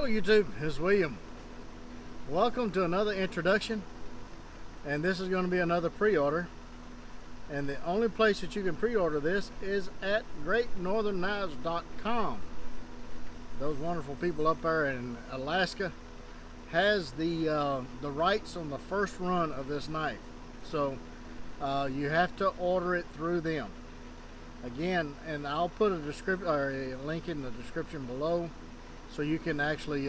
Hello YouTube, it's William. Welcome to another introduction, and this is going to be another pre-order, and the only place that you can pre-order this is at greatnorthernknives.com. Those wonderful people up there in Alaska has the rights on the first run of this knife, so you have to order it through them. Again, and I'll put a description or a link in the description below so you can actually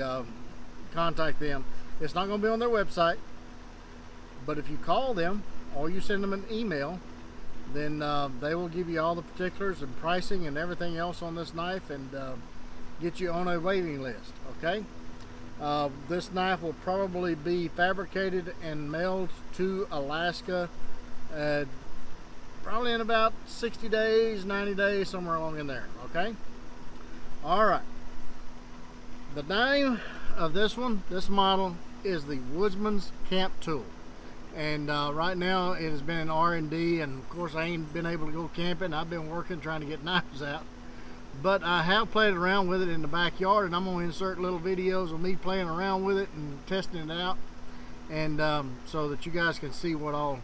contact them. It's not going to be on their website, but if you call them or you send them an email, then they will give you all the particulars and pricing and everything else on this knife, and get you on a waiting list. Okay, this knife will probably be fabricated and mailed to Alaska probably in about 60 days, 90 days, somewhere along in there. Okay, all right. The name of this one, this model, is the Woodsman's Camp Tool, and right now it has been in R&D, and of course I ain't been able to go camping. I've been working trying to get knives out, but I have played around with it in the backyard, and I'm going to insert little videos of me playing around with it and testing it out, and so that you guys can see what all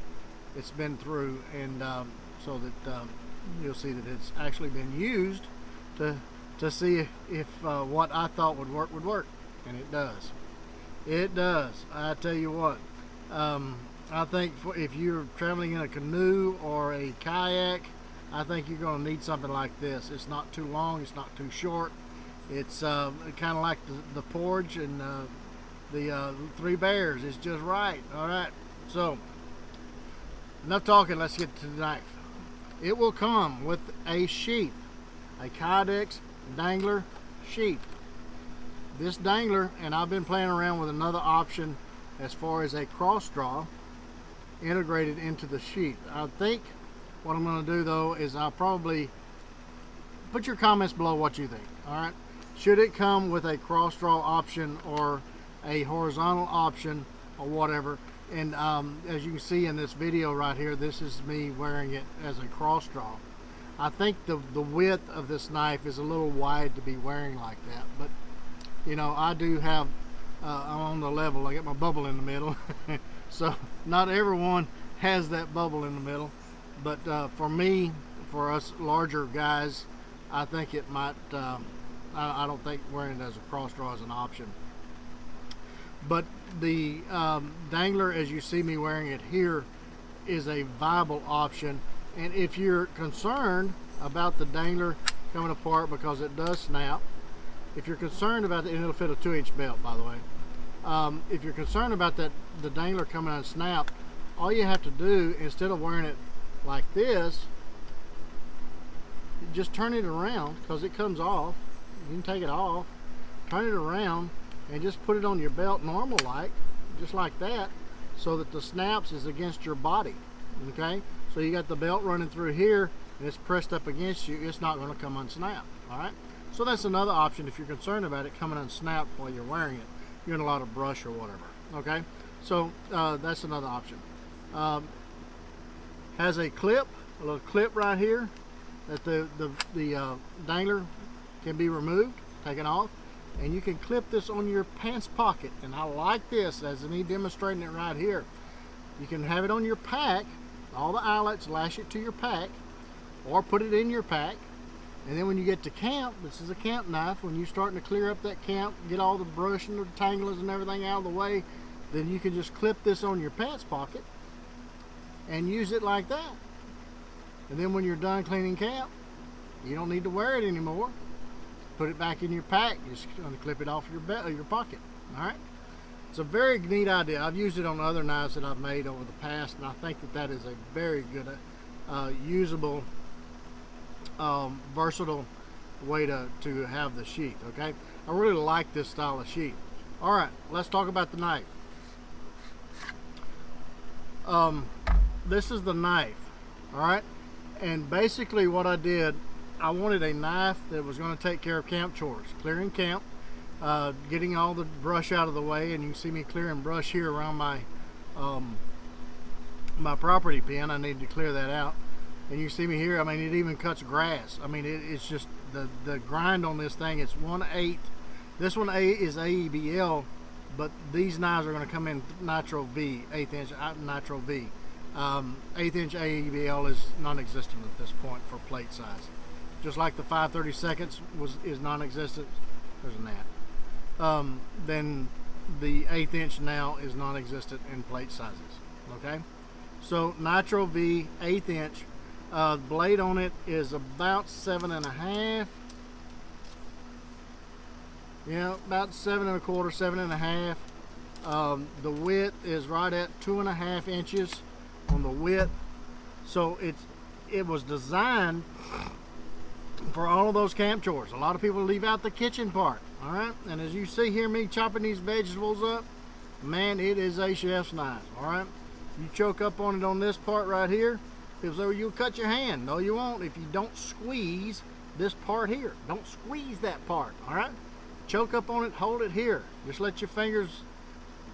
it's been through, and so that you'll see that it's actually been used to see if what I thought would work, and it does. It does. I tell you what, I think if you're traveling in a canoe or a kayak, I think you're going to need something like this. It's not too long, it's not too short. It's kind of like the Porge and the Three Bears. It's just right. All right, so enough talking, let's get to the knife. It will come with a sheath, a Kydex dangler sheath. This dangler, and I've been playing around with another option as far as a cross draw integrated into the sheath. I think what I'm going to do though is I'll probably put your comments below what you think. All right, should it come with a cross draw option or a horizontal option or whatever? And as you can see in this video right here, this is me wearing it as a cross draw. I think the width of this knife is a little wide to be wearing like that, but you know, I do have I'm on the level. I got my bubble in the middle so not everyone has that bubble in the middle, but for me, for us larger guys, I think it might I don't think wearing it as a cross draw is an option. But the dangler, as you see me wearing it here, is a viable option. And if you're concerned about the dangler coming apart because it does snap, if you're concerned about it, and it'll fit a 2-inch belt, by the way. If you're concerned about that, the dangler coming unsnapped, all you have to do, instead of wearing it like this, you just turn it around, because it comes off. You can take it off, turn it around, and just put it on your belt normal like, just like that, so that the snaps is against your body. Okay, so you got the belt running through here and it's pressed up against you. It's not going to come unsnapped. All right, so that's another option if you're concerned about it coming unsnapped while you're wearing it. You're in a lot of brush or whatever. Okay, so that's another option. Has a clip, a little clip right here that the dangler can be removed, taken off, and you can clip this on your pants pocket. And I like this, as me demonstrating it right here. You can have it on your pack, all the eyelets, lash it to your pack, or put it in your pack. And then when you get to camp, this is a camp knife, when you're starting to clear up that camp, get all the brush and the tanglers and everything out of the way, then you can just clip this on your pants pocket and use it like that. And then when you're done cleaning camp, you don't need to wear it anymore. Put it back in your pack. You're just going to clip it off your pocket. All right. It's a very neat idea. I've used it on other knives that I've made over the past, and I think that is a very good, usable, versatile way to have the sheath. Okay, I really like this style of sheath. All right, let's talk about the knife. This is the knife. All right, and basically what I did, I wanted a knife that was going to take care of camp chores, clearing camp, getting all the brush out of the way, and you can see me clearing brush here around my my property pen. I need to clear that out, and you see me here. I mean, it even cuts grass. I mean, it's just the grind on this thing. It's 1/8 This one is AEBL, but these knives are going to come in Nitro V, 1/8 inch Nitro V. 1/8 inch AEBL is non-existent at this point for plate size. Just like the 5/32 is non-existent. There's a gnat. Then the 1/8 inch now is non-existent in plate sizes. Okay, so Nitro V 1/8 inch. Blade on it is about 7.5. Yeah, about 7 1/4, 7.5. The width is right at 2.5 inches on the width. So it was designed for all of those camp chores. A lot of people leave out the kitchen part. All right, and as you see here, me chopping these vegetables up, man, it is a chef's knife. All right, you choke up on it on this part right here, because you'll cut your hand. No, you won't if you don't squeeze this part here. Don't squeeze that part. All right, choke up on it, hold it here. Just let your fingers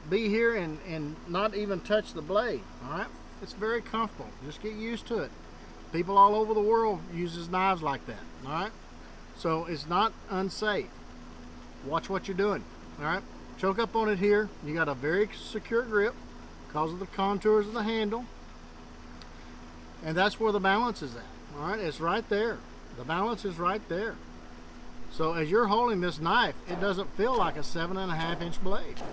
be here and not even touch the blade. All right, it's very comfortable. Just get used to it. People all over the world uses knives like that. All right, so it's not unsafe. Watch what you're doing. All right, choke up on it here. You got a very secure grip because of the contours of the handle, and that's where the balance is at. All right, it's right there. The balance is right there. So as you're holding this knife, it doesn't feel like a 7.5 inch blade.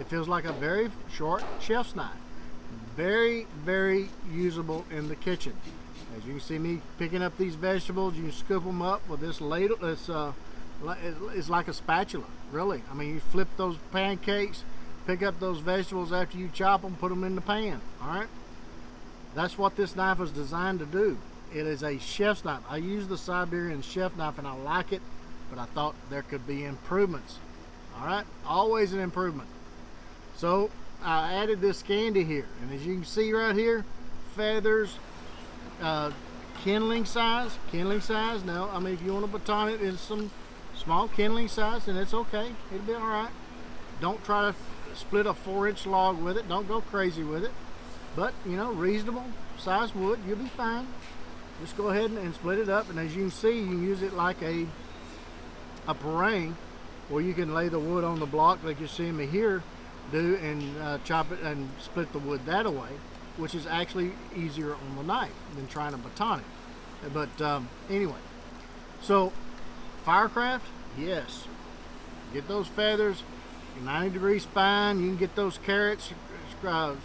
It feels like a very short chef's knife. Very, very usable in the kitchen. As you can see me picking up these vegetables, you scoop them up with this ladle. It's like a spatula, really. I mean, you flip those pancakes, pick up those vegetables after you chop them, put them in the pan. All right, that's what this knife is designed to do. It is a chef's knife. I use the Siberian chef knife and I like it, but I thought there could be improvements. All right, always an improvement. So I added this candy here, and as you can see right here, feathers, kindling size. Now, I mean, if you want to baton it in some small kindling size, then it's okay. It'll be all right. Don't try to split a 4-inch log with it. Don't go crazy with it. But, you know, reasonable size wood, you'll be fine. Just go ahead and split it up, and as you can see, you can use it like a parang, where you can lay the wood on the block like you're seeing me here do, and chop it and split the wood that way, which is actually easier on the knife than trying to baton it. But anyway, so firecraft, yes, get those feathers, 90-degree spine. You can get those carrots,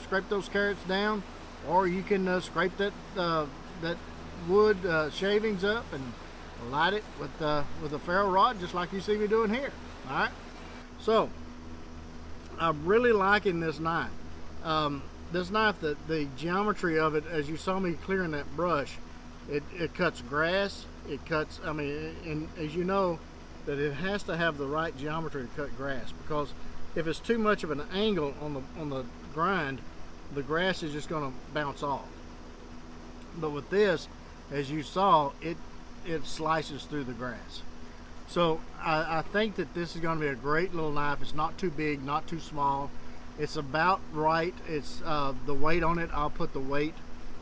scrape those carrots down, or you can scrape that wood shavings up and light it with a ferro rod, just like you see me doing here. All right, so I'm really liking this knife. This knife, the geometry of it, as you saw me clearing that brush, it cuts grass. It cuts, I mean, and as you know, that it has to have the right geometry to cut grass, because if it's too much of an angle on the grind, the grass is just going to bounce off. But with this, as you saw, it slices through the grass. So I think that this is going to be a great little knife. It's not too big, not too small. It's about right. It's the weight on it. I'll put the weight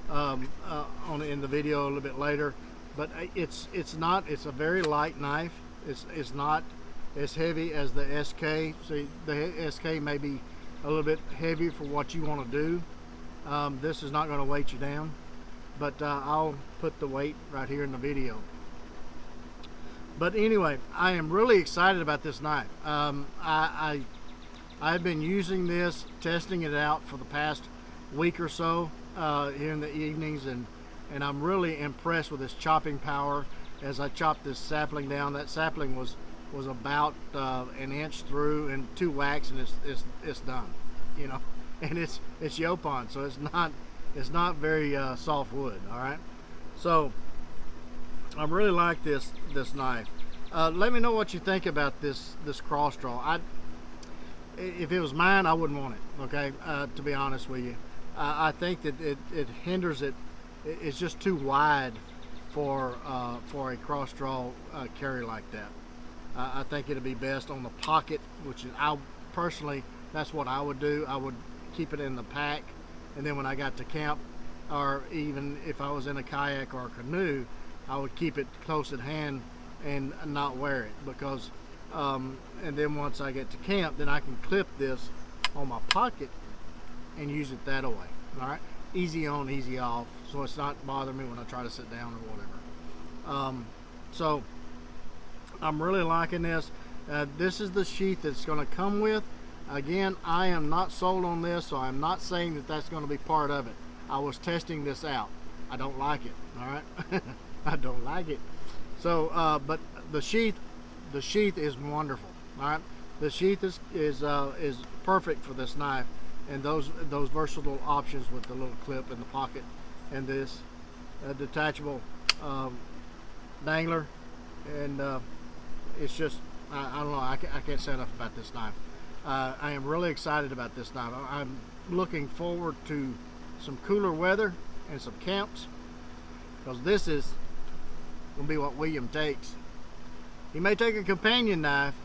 on it in the video a little bit later. But it's a very light knife. It's not as heavy as the SK. See, the SK may be a little bit heavy for what you want to do. This is not going to weight you down, but I'll put the weight right here in the video. But anyway, I am really excited about this knife. I've been using this, testing it out for the past week or so here in the evenings, and I'm really impressed with its chopping power. As I chopped this sapling down, that sapling was about an inch through and 2 whacks, and it's done, you know. And it's Yopon, so it's not very soft wood. All right, so I really like this knife. Let me know what you think about this cross draw. If it was mine, I wouldn't want it. Okay, to be honest with you, I think that it hinders it. It's just too wide for a cross draw carry like that. I think it'd be best on the pocket, which is, that's what I would do. I would keep it in the pack, and then when I got to camp, or even if I was in a kayak or a canoe, I would keep it close at hand and not wear it, because And then once I get to camp, then I can clip this on my pocket and use it that way. All right, easy on, easy off, so it's not bothering me when I try to sit down or whatever. So I'm really liking this. This is the sheath that's going to come with. Again, I am not sold on this, so I'm not saying that that's going to be part of it. I was testing this out. I don't like it. All right, I don't like it. So, but the sheath is wonderful. All right, the sheath is perfect for this knife, and those versatile options with the little clip in the pocket, and this detachable dangler, and it's just I don't know. I can't say enough about this knife. I am really excited about this knife. I'm looking forward to some cooler weather and some camps, because this is gonna be what William takes. He may take a companion knife,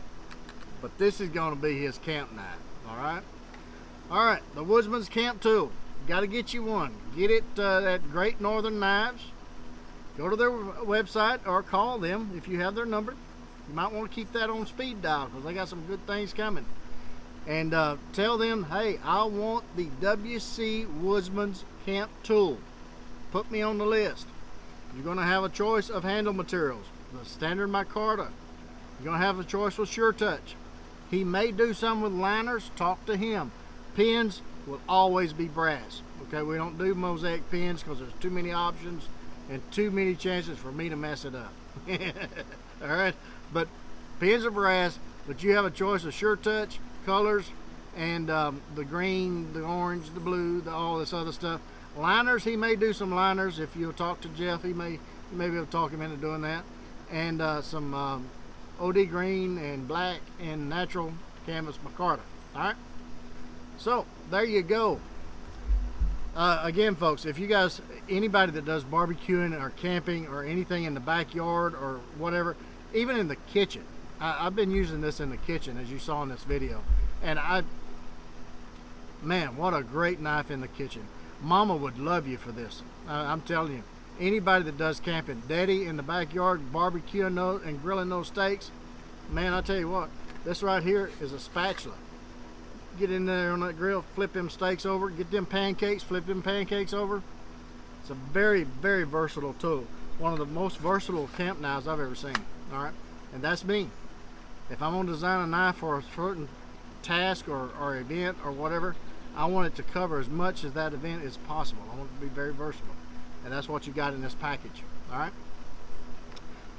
but this is gonna be his camp knife. All right, the Woodsman's camp tool. Got to get you one. Get it at Great Northern Knives. Go to their website or call them if you have their number. You might want to keep that on speed dial, because they got some good things coming. And tell them, hey, I want the WC Woodsman's camp tool. Put me on the list. You're going to have a choice of handle materials. The standard micarta. You're going to have a choice with Sure Touch. He may do some with liners. Talk to him. Pins will always be brass. Okay, we don't do mosaic pins because there's too many options and too many chances for me to mess it up. All right, but pins are brass, but you have a choice of Sure Touch colors, and the green, the orange, the blue, all this other stuff. Liners, he may do some liners. If you'll talk to Jeff, he may be able to talk him into doing that. And some OD green and black and natural canvas micarta. All right, so there you go. Again, folks, if you guys, anybody that does barbecuing or camping or anything in the backyard or whatever, even in the kitchen, I've been using this in the kitchen, as you saw in this video, and man, what a great knife in the kitchen. Mama would love you for this. I'm telling you, anybody that does camping, daddy in the backyard barbecuing those and grilling those steaks, man, I tell you what, this right here is a spatula. Get in there on that grill, flip them steaks over, get them pancakes, flip them pancakes over. It's a very, very versatile tool. One of the most versatile camp knives I've ever seen. All right, and that's me. If I'm going to design a knife for a certain task or event or whatever, I want it to cover as much of that event as possible. I want it to be very versatile, and that's what you got in this package. All right,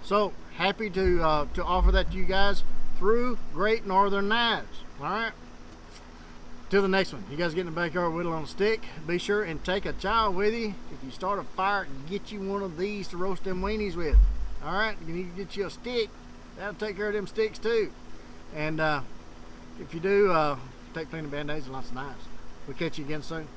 so happy to offer that to you guys through Great Northern Knives. All right, till the next one. You guys get in the backyard, whittle on a stick. Be sure and take a child with you. If you start a fire, get you one of these to roast them weenies with. All right, you need to get you a stick. That'll take care of them sticks too. And if you do, take plenty of Band-Aids and lots of knives. We'll catch you again soon.